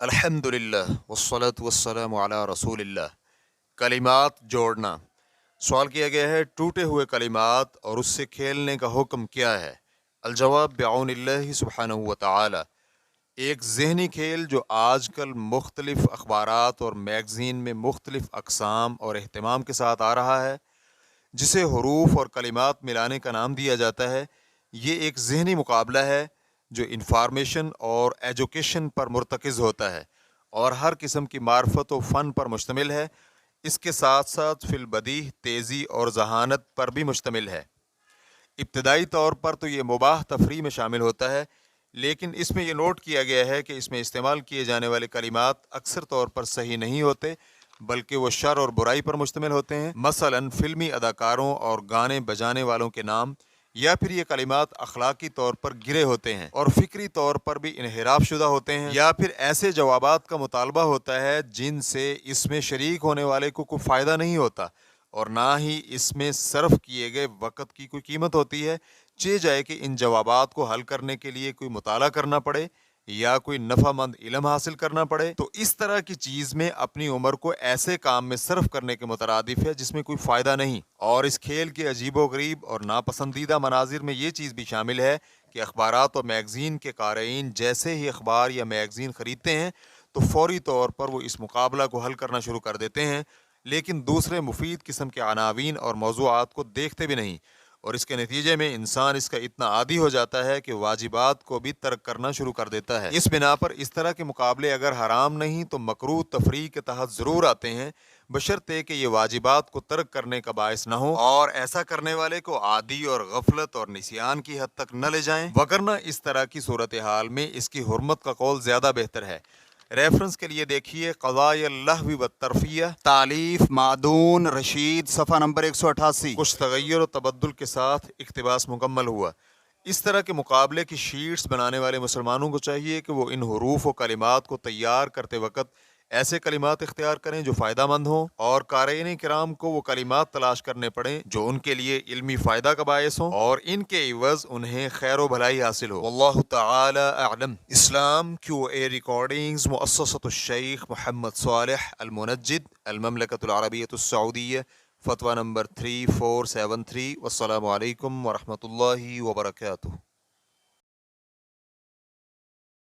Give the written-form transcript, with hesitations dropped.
الحمدللہ والصلاة والسلام علی رسول اللہ۔ کلمات جوڑنا۔ سوال کیا گیا ہے ٹوٹے ہوئے کلمات اور اس سے کھیلنے کا حکم کیا ہے؟ الجواب بعون اللہ سبحانہ وتعالی۔ ایک ذہنی کھیل جو آج کل مختلف اخبارات اور میگزین میں مختلف اقسام اور اہتمام کے ساتھ آ رہا ہے، جسے حروف اور کلمات ملانے کا نام دیا جاتا ہے، یہ ایک ذہنی مقابلہ ہے جو انفارمیشن اور ایجوکیشن پر مرتکز ہوتا ہے اور ہر قسم کی معرفت و فن پر مشتمل ہے۔ اس کے ساتھ ساتھ فی البدیہہ تیزی اور ذہانت پر بھی مشتمل ہے۔ ابتدائی طور پر تو یہ مباح تفریح میں شامل ہوتا ہے، لیکن اس میں یہ نوٹ کیا گیا ہے کہ اس میں استعمال کیے جانے والے کلمات اکثر طور پر صحیح نہیں ہوتے، بلکہ وہ شر اور برائی پر مشتمل ہوتے ہیں۔ مثلاً فلمی اداکاروں اور گانے بجانے والوں کے نام، یا پھر یہ کلمات اخلاقی طور پر گرے ہوتے ہیں اور فکری طور پر بھی انحراف شدہ ہوتے ہیں، یا پھر ایسے جوابات کا مطالبہ ہوتا ہے جن سے اس میں شریک ہونے والے کو کوئی فائدہ نہیں ہوتا اور نہ ہی اس میں صرف کیے گئے وقت کی کوئی قیمت ہوتی ہے، چہ جائے کہ ان جوابات کو حل کرنے کے لیے کوئی مطالعہ کرنا پڑے یا کوئی نفع مند علم حاصل کرنا پڑے۔ تو اس طرح کی چیز میں اپنی عمر کو ایسے کام میں صرف کرنے کے مترادف ہے جس میں کوئی فائدہ نہیں۔ اور اس کھیل کے عجیب و غریب اور ناپسندیدہ مناظر میں یہ چیز بھی شامل ہے کہ اخبارات اور میگزین کے قارئین جیسے ہی اخبار یا میگزین خریدتے ہیں تو فوری طور پر وہ اس مقابلہ کو حل کرنا شروع کر دیتے ہیں، لیکن دوسرے مفید قسم کے عناوین اور موضوعات کو دیکھتے بھی نہیں، اور اس کے نتیجے میں انسان اس کا اتنا عادی ہو جاتا ہے کہ واجبات کو بھی ترک کرنا شروع کر دیتا ہے۔ اس بنا پر اس طرح کے مقابلے اگر حرام نہیں تو مکروہ تفریح کے تحت ضرور آتے ہیں، بشرطے کہ یہ واجبات کو ترک کرنے کا باعث نہ ہو اور ایسا کرنے والے کو عادی اور غفلت اور نسیان کی حد تک نہ لے جائیں، وگرنہ اس طرح کی صورتحال میں اس کی حرمت کا قول زیادہ بہتر ہے۔ ریفرنس کے لیے دیکھیے قضائے اللہو والترفیہ، تالیف معدون رشید، صفحہ نمبر 188۔ کچھ تغیر و تبدل کے ساتھ اقتباس مکمل ہوا۔ اس طرح کے مقابلے کی شیٹس بنانے والے مسلمانوں کو چاہیے کہ وہ ان حروف و کلمات کو تیار کرتے وقت ایسے کلمات اختیار کریں جو فائدہ مند ہوں، اور قارئین کرام کو وہ کلمات تلاش کرنے پڑیں جو ان کے لیے علمی فائدہ کا باعث ہوں اور ان کے عوض انہیں خیر و بھلائی حاصل ہو۔ واللہ تعالی اعلم۔ اسلام QA ریکارڈنگز، مؤسسۃ الشیخ محمد صالح المنجد، المملکۃ العربیۃ السعودیہ، فتویٰ نمبر 3473۔ والسلام علیکم ورحمۃ اللہ وبرکاتہ۔